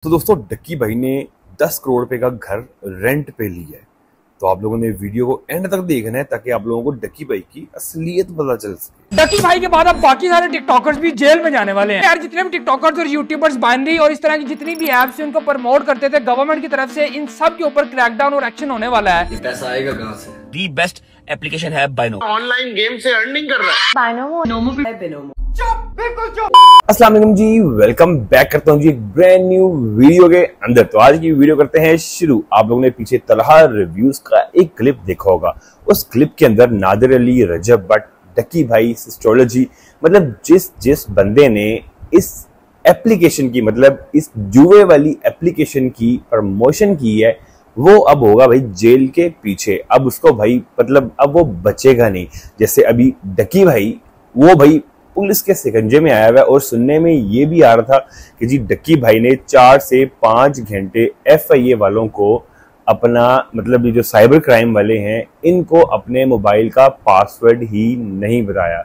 तो दोस्तों डक्की भाई ने 10 करोड़ रुपए का घर रेंट पे लिया है। तो आप लोगों ने वीडियो को एंड तक देखना है ताकि आप लोगों को डक्की भाई की असलियत पता चल सके। डक्की भाई के बाद अब बाकी सारे टिकटॉकर्स भी जेल में जाने वाले हैं यार। जितने भी टिकटॉकर्स और यूट्यूबर्स बाइनरी और इस तरह की जितनी भी एप्स हैं उनको प्रमोट करते थे गवर्नमेंट की तरफ से, इन सब के ऊपर क्रैकडाउन और एक्शन होने वाला है। पैसा आएगा कहाँ से? दी बेस्ट एप्लीकेशन है बाइनोमो। ऑनलाइन गेम से अर्निंग कर रहा है। बिनोमो। अस्सलाम वालेकुम जी, वेलकम बैक करता हूँ जी एक ब्रांड न्यू वीडियो के अंदर। तो आज की वीडियो करते हैं शुरू। आप लोगों ने पीछे तलहा रिव्यूज का एक क्लिप देखा होगा। उस क्लिप के अंदर नादिर अली, रजब बट, डक्की भाई, सिस्टोलॉजी, मतलब जिस बंदे ने इस एप्लीकेशन की, मतलब इस जुए वाली एप्लीकेशन की प्रमोशन की है, वो अब होगा भाई जेल के पीछे। अब उसको भाई मतलब अब वो बचेगा नहीं। जैसे अभी डक्की भाई, वो भाई पुलिस के शिकंजे में आया हुआ है। और सुनने में ये भी आ रहा था कि जी डक्की भाई ने 4 से 5 घंटे FIA वालों को अपना, मतलब ये जो साइबर क्राइम वाले हैं, इनको अपने मोबाइल का पासवर्ड ही नहीं बताया।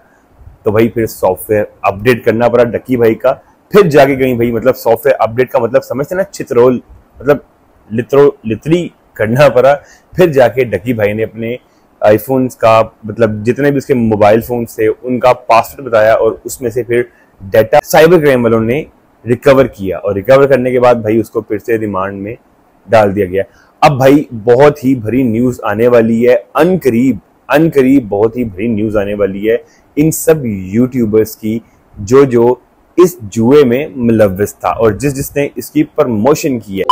तो भाई फिर सॉफ्टवेयर अपडेट करना पड़ा डक्की भाई का। फिर जाके कहीं भाई, मतलब सॉफ्टवेयर अपडेट का मतलब समझते ना, चित्रोल, मतलब लिटरी करना पड़ा। फिर जाके डक्की भाई ने अपने आईफोन्स का, मतलब जितने भी उसके मोबाइल फोन थे उनका पासवर्ड बताया और उसमें से फिर डाटा साइबर क्राइम वालों ने रिकवर किया। और रिकवर करने के बाद भाई उसको फिर से रिमांड में डाल दिया गया। अब भाई बहुत ही भरी न्यूज आने वाली है, अनकरीब बहुत ही भरी न्यूज आने वाली है इन सब यूट्यूबर्स की जो इस जुए में मुलव्विस था और जिसने इसकी प्रमोशन की है।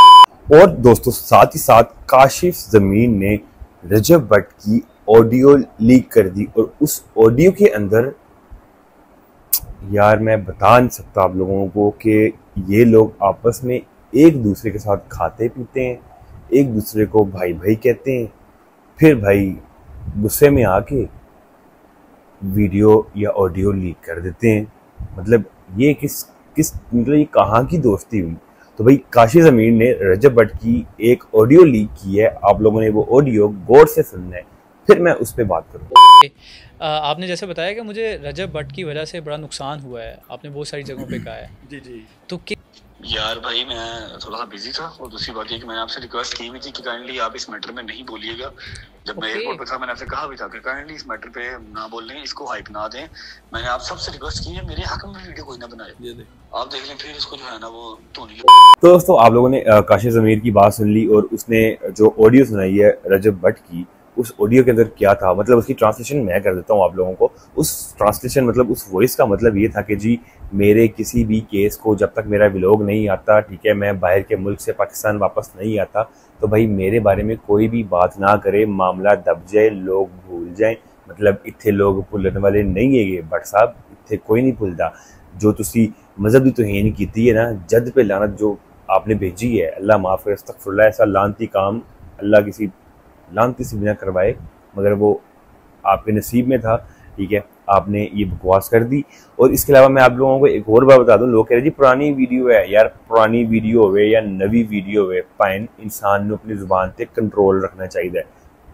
और दोस्तों साथ ही साथ काशिफ जमीन ने रजब भट्ट की ऑडियो लीक कर दी। और उस ऑडियो के अंदर यार मैं बता नहीं सकता आप लोगों को कि ये लोग आपस में एक दूसरे के साथ खाते पीते हैं, एक दूसरे को भाई भाई कहते हैं, फिर भाई गुस्से में आके वीडियो या ऑडियो लीक कर देते हैं। मतलब ये किस मतलब ये कहाँ की दोस्ती हुई। तो भाई काशिफ जमीन ने रजब भट्ट की एक ऑडियो लीक की है। आप लोगों ने वो ऑडियो गौर से सुनना है, फिर मैं उस पर बात करूँगा। आपने जैसे बताया कि मुझे रजब भट्ट की वजह से बड़ा नुकसान हुआ है, आपने बहुत सारी जगहों पे कहा है। जी तो यार भाई मैं थोड़ा सा बिजी था और दूसरी बात ये कि मैंने आपसे रिक्वेस्ट की हुई थी कि काइंडली आप इस मैटर में नहीं बोलिएगा। जब मैं एयरपोर्ट पे था मैंने आपसे कहा भी था कि काइंडली इस मैटर पे ना बोलें, इसको हाइप ना दें। मैंने आप सबसे रिक्वेस्ट की है, मेरे हक में वीडियो कोई ना बनाए, आप देख लें, फिर इसको जो है ना वो धोनी। तो दोस्तों आप लोगों ने काशिफ जमीन की बात सुन ली और उसने जो ऑडियो सुनाई है रजब भट्ट की, उस ऑडियो के अंदर क्या था, मतलब उसकी ट्रांसलेशन मैं कर देता हूँ आप लोगों को। उस ट्रांसलेशन, मतलब उस वॉइस का मतलब ये था कि जी मेरे किसी भी केस को जब तक मेरा व्लॉग नहीं आता, ठीक है, मैं बाहर के मुल्क से पाकिस्तान वापस नहीं आता, तो भाई मेरे बारे में कोई भी बात ना करे, मामला दब जाए, लोग भूल जाएं। मतलब इत्थे लोग भुलने वाले नहीं है भट्ट साहब, इत्थे कोई नहीं भुलता। जो तुसी मजहब की तौहीन की है ना, जद पे लानत जो आपने भेजी है, अल्लाह माफ़ करे, अस्तगफुरुल्लाह, ऐसा लानती काम अल्लाह किसी लानती से बिना करवाए, मगर वो आपके नसीब में था, ठीक है, आपने ये बकवास कर दी। और इसके अलावा मैं आप लोगों को एक और बात बता दूं, लोग कह रहे जी पुरानी वीडियो है। यार पुरानी वीडियो हो या नवी वीडियो हो, पाइन इंसान ने अपनी जुबान से कंट्रोल रखना चाहिए,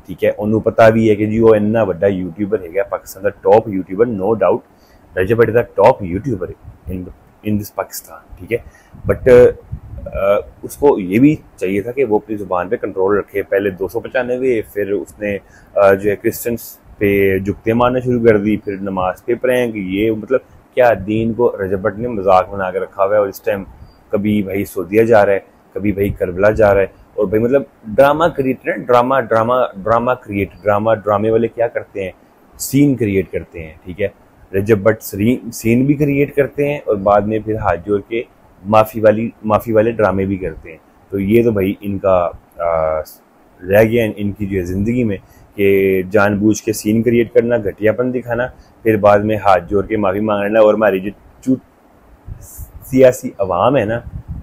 ठीक है। उन्होंने पता भी है कि जी वो इन्ना बड़ा यूट्यूबर है पाकिस्तान का top YouTuber, no doubt Rajab Bhatt the top YouTuber in this Pakistan, ठीक है। बट उसको ये भी चाहिए था कि वो अपनी ज़ुबान पे कंट्रोल रखे। पहले 295, फिर उसने जो है क्रिश्चियंस पे जुगते मारना शुरू कर दी, फिर नमाज पे प्रैंक, ये मतलब क्या दीन को रजब भट्ट ने मजाक बना के रखा हुआ है। और इस टाइम कभी भाई सऊदीया जा रहा है, कभी भाई करबला जा रहा है, और भाई मतलब ड्रामा क्रिएटर, ड्रामे वाले क्या करते हैं, सीन क्रिएट करते हैं, ठीक है। रजब भट्ट सीन भी क्रिएट करते हैं और बाद में फिर हाथ जोड़ के माफ़ी वाले ड्रामे भी करते हैं। तो ये तो भाई इनका रह गया इनकी जो है ज़िंदगी में, कि जानबूझ के सीन क्रिएट करना, घटियापन दिखाना, फिर बाद में हाथ जोड़ के माफ़ी मांगना। और हमारी जो सियासी अवाम है ना,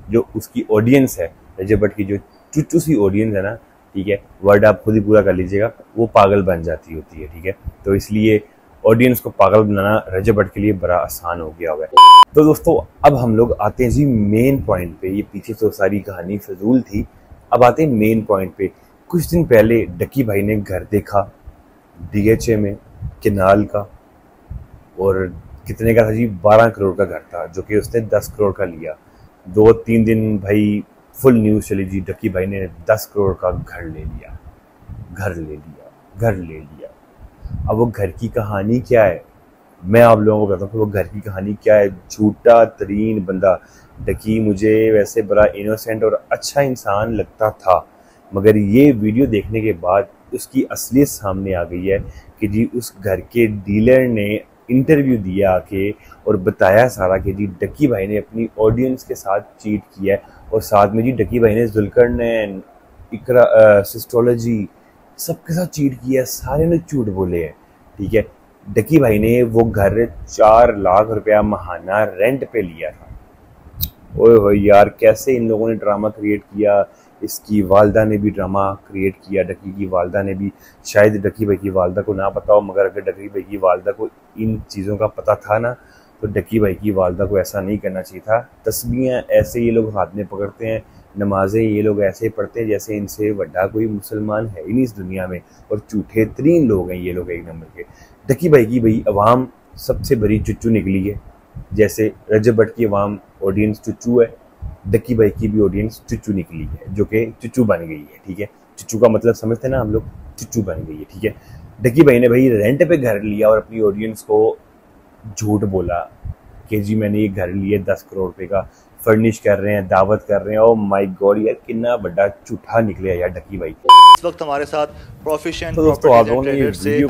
जो उसकी ऑडियंस है, रजब भट्ट की जो चुच्चू सी ऑडियंस है ना, ठीक है, वर्ड आप खुद ही पूरा कर लीजिएगा, वो पागल बन जाती होती है, ठीक है। तो इसलिए ऑडियंस को पागल बनाना रजब भट्ट के लिए बड़ा आसान हो गया हुआ है। तो दोस्तों अब हम लोग आते हैं जी मेन पॉइंट पे। ये पीछे तो सारी कहानी फजूल थी, अब आते हैं मेन पॉइंट पे। कुछ दिन पहले डक्की भाई ने घर देखा DHA में, केनाल का, और कितने का था जी, 12 करोड़ का घर था, जो कि उसने 10 करोड़ का लिया। 2-3 दिन भाई फुल न्यूज़ चली जी, डक्की भाई ने 10 करोड़ का घर ले लिया, घर ले लिया, घर ले लिया। अब वो घर की कहानी क्या है, मैं आप लोगों को बताता हूँ कि वो घर की कहानी क्या है। झूठा तरीन बंदा डक्की मुझे वैसे बड़ा इनोसेंट और अच्छा इंसान लगता था, मगर ये वीडियो देखने के बाद उसकी असलियत सामने आ गई है कि जी उस घर के डीलर ने इंटरव्यू दिया आके और बताया सारा कि जी डक्की भाई ने अपनी ऑडियंस के साथ चीट किया है, और साथ में जी डक्की भाई ने जुल्करनैन, इकरा, सिस्टोलॉजी सबके साथ चीट किया है, सारे ने झूठ बोले हैं। ठीक है, डक्की भाई ने वो घर 4 लाख रुपया महाना रेंट पे लिया था। ओए यार, कैसे इन लोगों ने ड्रामा क्रिएट किया। इसकी वालदा ने भी ड्रामा क्रिएट किया, डक्की की वालदा ने भी। शायद डक्की भाई की वालदा को ना पता हो, मगर अगर डक्की भाई की वालदा को इन चीज़ों का पता था ना, तो डक्की भाई की वालदा को ऐसा नहीं करना चाहिए था। तस्बीहें ऐसे ये लोग हाथ में पकड़ते हैं, नमाजें ये लोग ऐसे पढ़ते हैं जैसे इनसे बड़ा कोई मुसलमान है ही नहीं इस दुनिया में, और झूठे तरीन लोग हैं ये लोग एक नंबर के। डक्की भाई की भाई अवाम सबसे बड़ी चुच्चू निकली है, जैसे रजब भट्ट की अवाम ऑडियंस चुच्चू है, डक्की भाई की भी ऑडियंस चुच्चू निकली है, जो कि चुच्चू बन गई है। ठीक है, चुच्चू का मतलब समझते हैं ना हम लोग, चुच्चू बन गई है। ठीक है, डक्की भाई ने भाई रेंट पे घर लिया और अपनी ऑडियंस को झूठ बोला कि जी मैंने ये घर लिया 10 करोड़ रुपए का, फर्निश कर रहे हैं, दावत कर रहे हैं। ओ माय गॉड यार, कितना बड़ा झूठा निकले यार डक्की भाई। इस वक्त हमारे साथ प्रोफेशिएंट दोस्तों आप लोगों ने से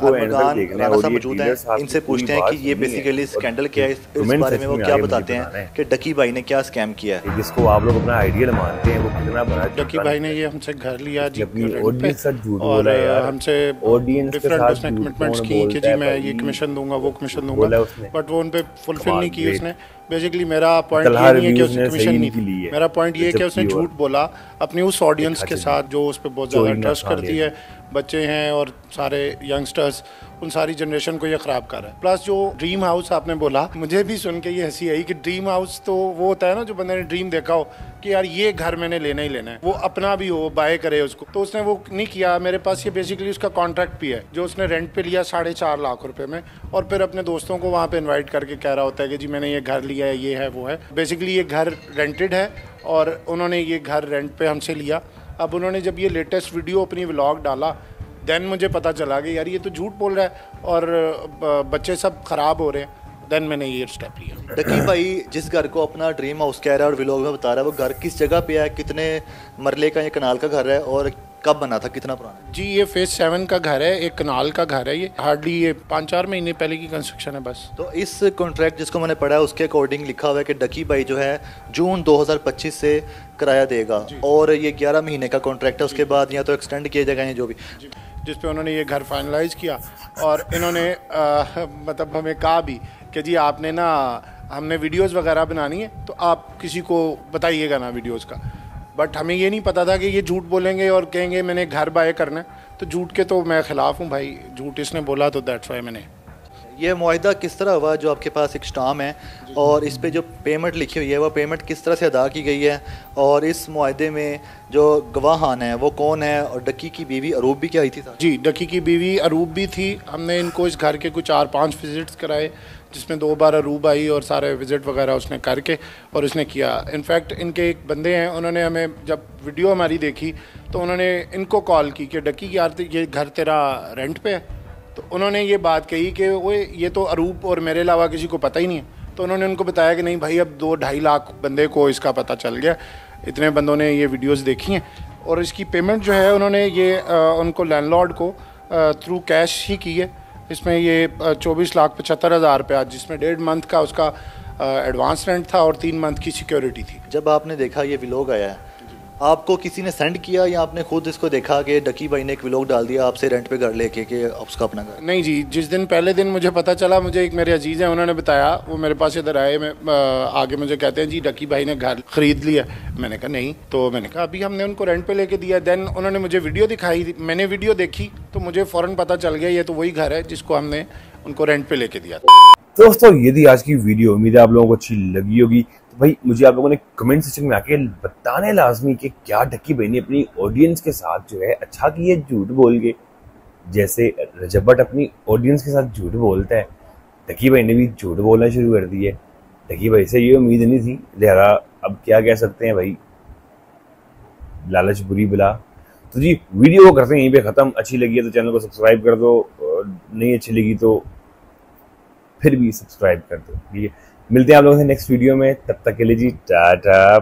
मौजूद हैं, इनसे पूछते हैं कि ये बेसिकली स्कैंडल क्या है, इस बारे में वो क्या बताते हैं कि डक्की भाई ने क्या स्कैम किया है, जिसको आप लोग अपना आइडियल मानते हैं वो कितना बड़ा। डक्की भाई ने ये हमसे घर लिया जी, अपनी ऑडियंस के साथ झूठ बोला यार, हमसे ऑडियंस के डिफरेंट साथ उसने कमिटमेंट्स की कि जी मैं ये कमीशन दूंगा, वो कमीशन दूंगा, बट वो उन पे फुलफिल नहीं की उसने। बेसिकली मेरा पॉइंट ये नहीं है कि उसने कमीशन नहीं दी, मेरा पॉइंट ये है कि उसने झूठ बोला अपनी उस ऑडियंस के साथ जो उस पर बहुत ज़्यादा ट्रस्ट करती है, बच्चे हैं और सारे यंगस्टर्स, उन सारी जनरेशन को ये ख़राब कर रहा है। प्लस जो ड्रीम हाउस आपने बोला, मुझे भी सुन के ये हंसी आई कि ड्रीम हाउस तो वो होता है ना जो बंदे ने ड्रीम देखा हो कि यार ये घर मैंने लेना ही लेना है, वो अपना भी हो, बाय करे उसको, तो उसने वो नहीं किया। मेरे पास ये बेसिकली उसका कॉन्ट्रैक्ट भी है जो उसने रेंट पे लिया 4.5 लाख रुपए में, और फिर अपने दोस्तों को वहाँ पे इन्वाइट करके कह रहा होता है कि जी मैंने ये घर लिया है, ये है वो है। बेसिकली ये घर रेंटेड है और उन्होंने ये घर रेंट पे हमसे लिया। अब उन्होंने जब ये लेटेस्ट वीडियो अपनी व्लॉग डाला, देन मुझे पता चला कि यार ये तो झूठ बोल रहा है और बच्चे सब ख़राब हो रहे हैं। देन मैंने ये स्टेप लिया। डक्की भाई जिस घर को अपना ड्रीम हाउस कह रहा है और व्लॉग में बता रहा है, वो घर किस जगह पे है, कितने मरले का ये कनाल का घर है और कब बना था, कितना पुराना? जी ये फेज 7 का घर है, एक कनाल का घर है, ये हार्डली ये 5-4 महीने पहले की कंस्ट्रक्शन है बस। तो इस कॉन्ट्रैक्ट जिसको मैंने पढ़ा है उसके अकॉर्डिंग लिखा हुआ है कि डक्की भाई जो है जून 2025 से किराया देगा, और ये 11 महीने का कॉन्ट्रैक्ट है, उसके बाद या तो एक्सटेंड किया जाएगा जो भी, जिस पे उन्होंने ये घर फाइनलाइज किया। और इन्होंने मतलब हमें कहा भी कि जी आपने ना, हमने वीडियोस वगैरह बनानी है तो आप किसी को बताइएगा ना वीडियोस का, बट हमें ये नहीं पता था कि ये झूठ बोलेंगे और कहेंगे मैंने घर बाय करना है। तो झूठ के तो मैं ख़िलाफ़ हूँ भाई, झूठ इसने बोला तो दैट्स वाई मैंने। ये मुआहिदा किस तरह हुआ जो आपके पास एक स्टाम है और इस पे जो पेमेंट लिखी हुई है वो पेमेंट किस तरह से अदा की गई है, और इस मुआहिदे में जो गवाहान है वो कौन है, और डक्की की बीवी अरूब भी क्या आई थी साथ? जी डक्की की बीवी अरूब भी थी। हमने इनको इस घर के कुछ 4-5 विज़िट्स कराए, जिसमें 2 बार अरूब आई और सारे विज़िट वगैरह उसने करके और उसने किया। इनफैक्ट इनके एक बंदे हैं, उन्होंने हमें जब वीडियो हमारी देखी तो उन्होंने इनको कॉल की कि डक्की यार ये घर तेरा रेंट पे है। तो उन्होंने ये बात कही कि वो ये तो अरूब और मेरे अलावा किसी को पता ही नहीं है। तो उन्होंने उनको बताया कि नहीं भाई अब 2-2.5 लाख बंदे को इसका पता चल गया, इतने बंदों ने ये वीडियोस देखी हैं। और इसकी पेमेंट जो है उन्होंने ये उनको लैंडलॉर्ड को थ्रू कैश ही की है। इसमें ये 24,75,000 रुपया, जिसमें 1.5 मंथ का उसका एडवांस रेंट था और 3 मंथ की सिक्योरिटी थी। जब आपने देखा ये व्लॉग आया है, आपको किसी ने सेंड किया या आपने खुद इसको देखा कि डक्की भाई ने एक व्लॉग डाल दिया आपसे रेंट पे घर लेके कि उसका अपना घर? नहीं जी, जिस दिन पहले दिन मुझे पता चला, मुझे एक मेरे अजीज़ हैं उन्होंने बताया, वो मेरे पास इधर आए, मैं आगे मुझे कहते हैं जी डक्की भाई ने घर ख़रीद लिया। मैंने कहा नहीं, तो मैंने कहा अभी हमने उनको रेंट पे लेके दिया। देन उन्होंने मुझे वीडियो दिखाई, मैंने वीडियो देखी तो मुझे फ़ौरन पता चल गया ये तो वही घर है जिसको हमने उनको रेंट पे लेके दिया था। दोस्तों यदि आज की वीडियो उम्मीद है आप लोगों को अच्छी लगी होगी, तो भाई मुझे आप लोगों ने कमेंट सेक्शन में आके बताने लाजमी कि क्या डक्की भाई ने अपनी ऑडियंस के साथ जो है अच्छा किया झूठ बोल के। जैसे रजब भट्ट अपनी ऑडियंस के साथ झूठ बोलता है, डक्की भाई ने भी झूठ बोलना शुरू कर दिया है। डक्की भाई से ये उम्मीद नहीं थी, लिहाजा अब क्या कह सकते हैं भाई, लालच बुरी बला। तो जी वीडियो को करते हैं यहीं पे खत्म। अच्छी लगी है तो चैनल को सब्सक्राइब कर दो, नहीं अच्छी लगी तो फिर भी सब्सक्राइब कर दो। ठीक है, मिलते हैं आप लोगों से नेक्स्ट वीडियो में, तब तक के लिए जी टाटा।